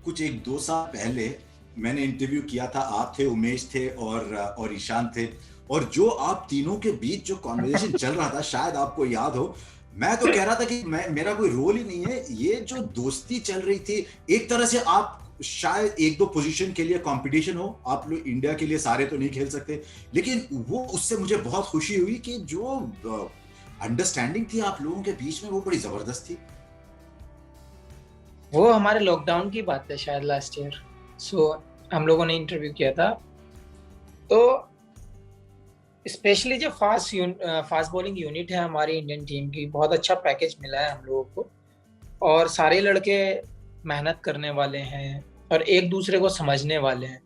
कुछ एक 2 साल पहले मैंने इंटरव्यू किया था। आप थे, उमेश थे और ईशान थे। और जो आप तीनों के बीच जो कॉन्वर्सेशन चल रहा था, शायद आपको याद हो, मैं तो कह रहा था कि मेरा कोई रोल ही नहीं है। ये जो दोस्ती चल रही थी, एक तरह से आप शायद एक दो पोजीशन के लिए कंपटीशन हो, आप लोग इंडिया के लिए सारे तो नहीं खेल सकते, लेकिन वो उससे मुझे बहुत खुशी हुई कि जो अंडरस्टैंडिंग थी आप लोगों के बीच में, वो बड़ी जबरदस्त थी। वो हमारे लॉकडाउन की बात है शायद लास्ट ईयर। हम लोगों ने इंटरव्यू किया था, तो स्पेशली जो फास्ट बॉलिंग यूनिट है हमारी इंडियन टीम की, बहुत अच्छा पैकेज मिला है हम लोगों को। और सारे लड़के मेहनत करने वाले हैं और एक दूसरे को समझने वाले हैं।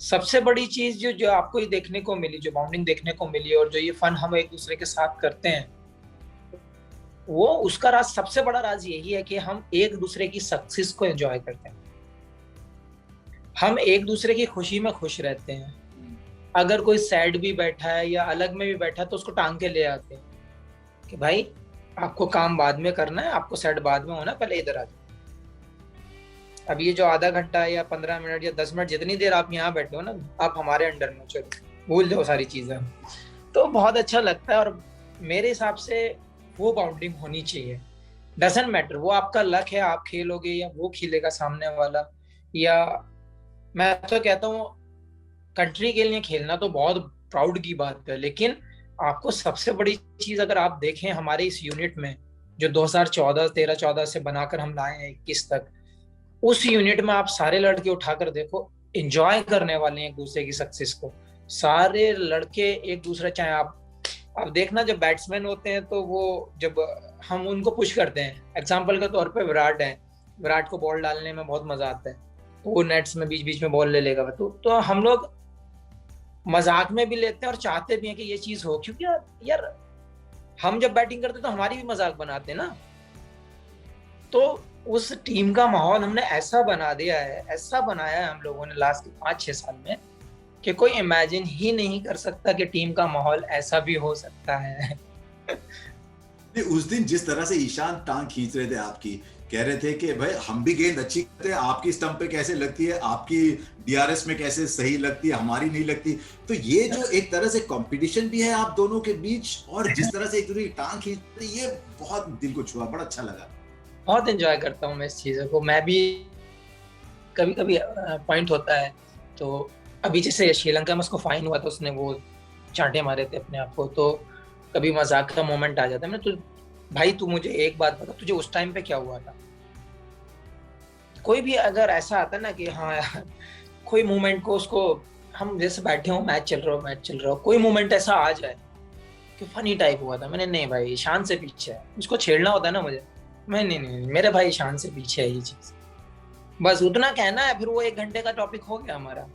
सबसे बड़ी चीज जो जो आपको ये देखने को मिली, जो बाउंडिंग देखने को मिली और जो ये फन हम एक दूसरे के साथ करते हैं, वो उसका राज, सबसे बड़ा राज यही है कि हम एक दूसरे की सक्सेस को एंजॉय करते हैं। हम एक दूसरे की खुशी में खुश रहते हैं। अगर कोई सैड भी बैठा है या अलग में भी बैठा है तो उसको टांग के ले आते हैं कि भाई आपको काम बाद में करना है, आपको सैड बाद में होना, पहले इधर आ जाओ। अब ये जो आधा घंटा या 15 मिनट या 10 मिनट जितनी देर आप यहाँ बैठे हो ना, आप हमारे अंडर में, चलो भूल जाओ सारी चीजें। तो बहुत अच्छा लगता है। और मेरे हिसाब से वो बाउंडिंग होनी चाहिए। डजंट मैटर वो आपका लक है, आप खेलोगे या वो खेलेगा सामने वाला। या मैं तो कहता हूँ कंट्री के लिए खेलना तो बहुत प्राउड की बात है, लेकिन आपको सबसे बड़ी चीज अगर आप देखें हमारे इस यूनिट में, जो 2014 से बनाकर हम लाए हैं 21 तक, उस यूनिट में आप सारे लड़के उठाकर देखो, एंजॉय करने वाले हैं एक दूसरे की सक्सेस को। सारे लड़के एक दूसरे, चाहे आप देखना जब बैट्समैन होते हैं तो वो, जब हम उनको पुश करते हैं, एग्जांपल के तौर पे विराट है, विराट को बॉल डालने में बहुत मजा आता है, तो वो नेट्स में बीच बीच में बॉल ले लेगा। तो हम लोग मजाक में भी लेते हैं और चाहते भी हैं कि ये चीज हो, क्योंकि यार हम जब बैटिंग करते तो हमारी भी मजाक बनाते हैं ना। तो उस टीम का माहौल हमने ऐसा बना दिया है, ऐसा बनाया है हम लोगों ने लास्ट 5-6 साल में, कि कोई इमेजिन ही नहीं कर सकता कि टीम का माहौल ऐसा भी हो सकता है। उस दिन जिस तरह से ईशान टांग खींच रहे थे आपकी, कह रहे थे कि भाई हम भी गेंद अच्छी करते हैं, आपकी स्टंप पे कैसे लगती है, आपकी डीआरएस में कैसे सही लगती है, हमारी नहीं लगती। तो ये जो एक तरह से कंपटीशन भी है आप दोनों के बीच, और जिस तरह से एक दूसरे की टांग खींचते, ये बहुत दिल को छुआ, बड़ा अच्छा लगा। बहुत एंजॉय करता हूँ मैं इस चीज़ को। मैं भी कभी कभी पॉइंट होता है, तो अभी जैसे श्रीलंका में उसको फाइन हुआ था, उसने वो चांटे मारे थे अपने आप को, तो कभी मजाक का मोमेंट आ जाता है। मैं तो भाई तू मुझे एक बात बता, तुझे उस टाइम पे क्या हुआ था? कोई भी अगर ऐसा आता ना कि हाँ यार, कोई मोमेंट को उसको, हम जैसे बैठे हो, मैच चल रहा हो, कोई मोमेंट ऐसा आ जाए कि फनी टाइप हुआ था, मैंने नहीं भाई ईशान से पीछे है, उसको छेड़ना होता है ना मुझे, मैं नहीं, मेरे भाई ईशान से पीछे है ये चीज, बस उतना कहना है। फिर वो 1 घंटे का टॉपिक हो गया हमारा,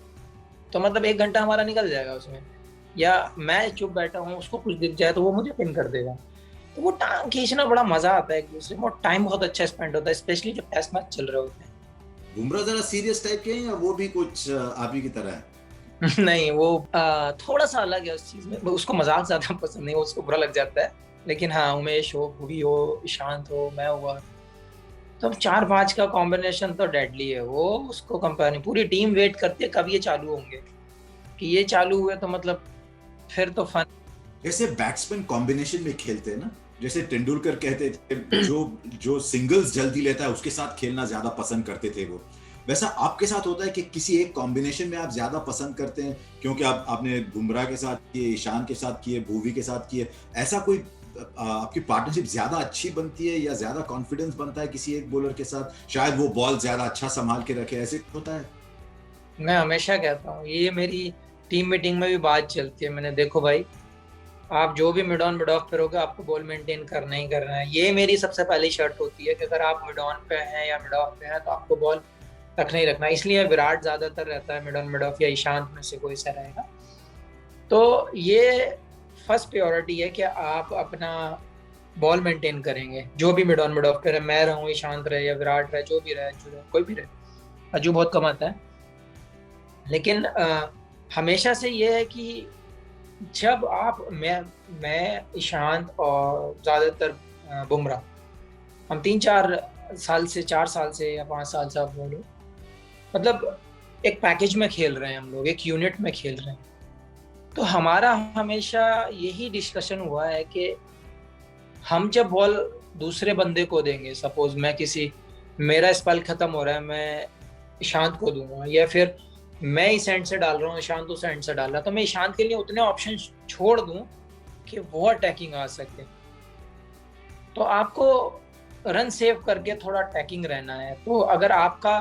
तो मतलब 1 घंटा हमारा निकल जाएगा उसमें। या मैं चुप बैठा हूँ, उसको कुछ दिख जाए तो वो मुझे पिन कर देगा। तो वो टांग खींचना बड़ा मजा आता है एक दूसरे में, टाइम बहुत अच्छा स्पेंड होता है, स्पेशली जब टेस्ट मैच चल रहे होते हैं। बुमराह जरा सीरियस टाइप के हैं या वो भी कुछ आप ही की तरह है? नहीं, वो थोड़ा सा अलग है उस चीज में, उसको मजाक ज्यादा पसंद नहीं, उसको बुरा लग जाता है। लेकिन हाँ, उमेश हो, भुवी हो, ईशांत हो, मैं हुआ, तो 4-5 का कॉम्बिनेशन तो डेडली है वो। उसको कंपेयर, पूरी टीम वेट करती है कब ये चालू होंगे, कि ये चालू हुए तो मतलब फिर तो फन। जैसे बैट्समैन कॉम्बिनेशन में खेलते हैं ना, जैसे तेंदुलकर कहते थे जो जो सिंगल्स जल्दी लेता है उसके साथ खेलना ज्यादा पसंद करते थे वो, वैसा आपके साथ होता है कि किसी एक कॉम्बिनेशन में आप ज्यादा पसंद करते हैं? क्योंकि आपने बुमराह के साथ किए, ईशान के साथ किए, भुवी के साथ किए, ऐसा कोई आपकी पार्टनरशिप ज्यादा अच्छी बनती है या ज्यादा कॉन्फिडेंस बनता है किसी एक बॉलर के साथ, शायद वो बॉल ज्यादा अच्छा संभाल के रखे, ऐसे होता है? मैं हमेशा कहता हूँ, ये मेरी टीम मीटिंग में भी बात चलती है, मैंने, देखो भाई आप जो भी मिड ऑन मिड ऑफ करोगे, आपको बॉल मेंटेन करना ही करना है। ये मेरी सबसे पहली शर्त होती है कि अगर आप मिड ऑन पे हैं या मिड ऑफ पे हैं तो आपको बॉल रखना ही रखना है। इसलिए विराट ज्यादातर रहता है मिड ऑन मिड ऑफ, या ईशांत में से कोई सा रहेगा। तो ये फर्स्ट प्रायोरिटी है कि आप अपना बॉल मेंटेन करेंगे, जो भी मिड ऑन मिड ऑफ पे रहे, मैं रहूँ, ईशांत रहे या विराट रहे, जो भी रहे, जो रहे, कोई भी रहे। अजू बहुत कम आता है, लेकिन हमेशा से ये है कि जब आप, मैं ईशांत और ज्यादातर बुमराह, हम 3-4 साल से, 4 साल से या 5 साल से आप बोलो, मतलब एक पैकेज में खेल रहे हैं हम लोग, एक यूनिट में खेल रहे हैं। तो हमारा हमेशा यही डिस्कशन हुआ है कि हम जब बॉल दूसरे बंदे को देंगे, सपोज मेरा स्पेल खत्म हो रहा है, मैं ईशांत को दूंगा, या फिर मैं इस एंड से डाल रहा हूँ, ईशांत उस एंड से डाल रहा है, तो मैं ईशांत के लिए उतने ऑप्शन छोड़ दूं कि वो अटैकिंग आ सके। तो आपको रन सेव करके थोड़ा अटैकिंग रहना है। तो अगर आपका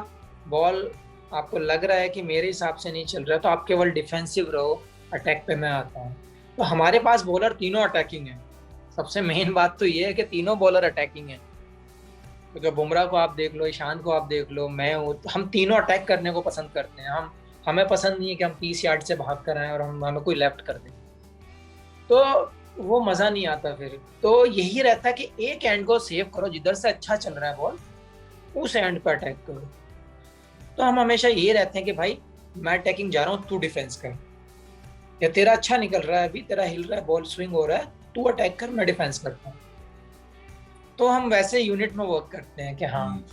बॉल आपको लग रहा है कि मेरे हिसाब से नहीं चल रहा है, तो आप केवल डिफेंसिव रहो, अटैक पे मैं आता हूँ। तो हमारे पास बॉलर तीनों अटैकिंग है। सबसे मेन बात तो ये है कि तीनों बॉलर अटैकिंग है। क्योंकि बुमराह को आप देख लो, ईशांत को आप देख लो, मैं हूँ, तो हम तीनों अटैक करने को पसंद करते हैं। हमें पसंद नहीं है कि हम 30 यार्ड से भाग कर आए और हमें कोई लेफ्ट कर दे, तो वो मजा नहीं आता फिर। तो यही रहता है कि एक एंड को सेव करो, जिधर से अच्छा चल रहा है बॉल उस एंड पर अटैक करो। तो हम हमेशा ये रहते हैं कि भाई मैं अटैकिंग जा रहा हूँ, तू डिफेंस कर, या तेरा अच्छा निकल रहा है, अभी तेरा हिल रहा है, बॉल स्विंग हो रहा है, तू अटैक कर, मैं डिफेंस करता हूँ। तो हम वैसे यूनिट में वर्क करते हैं कि हाँ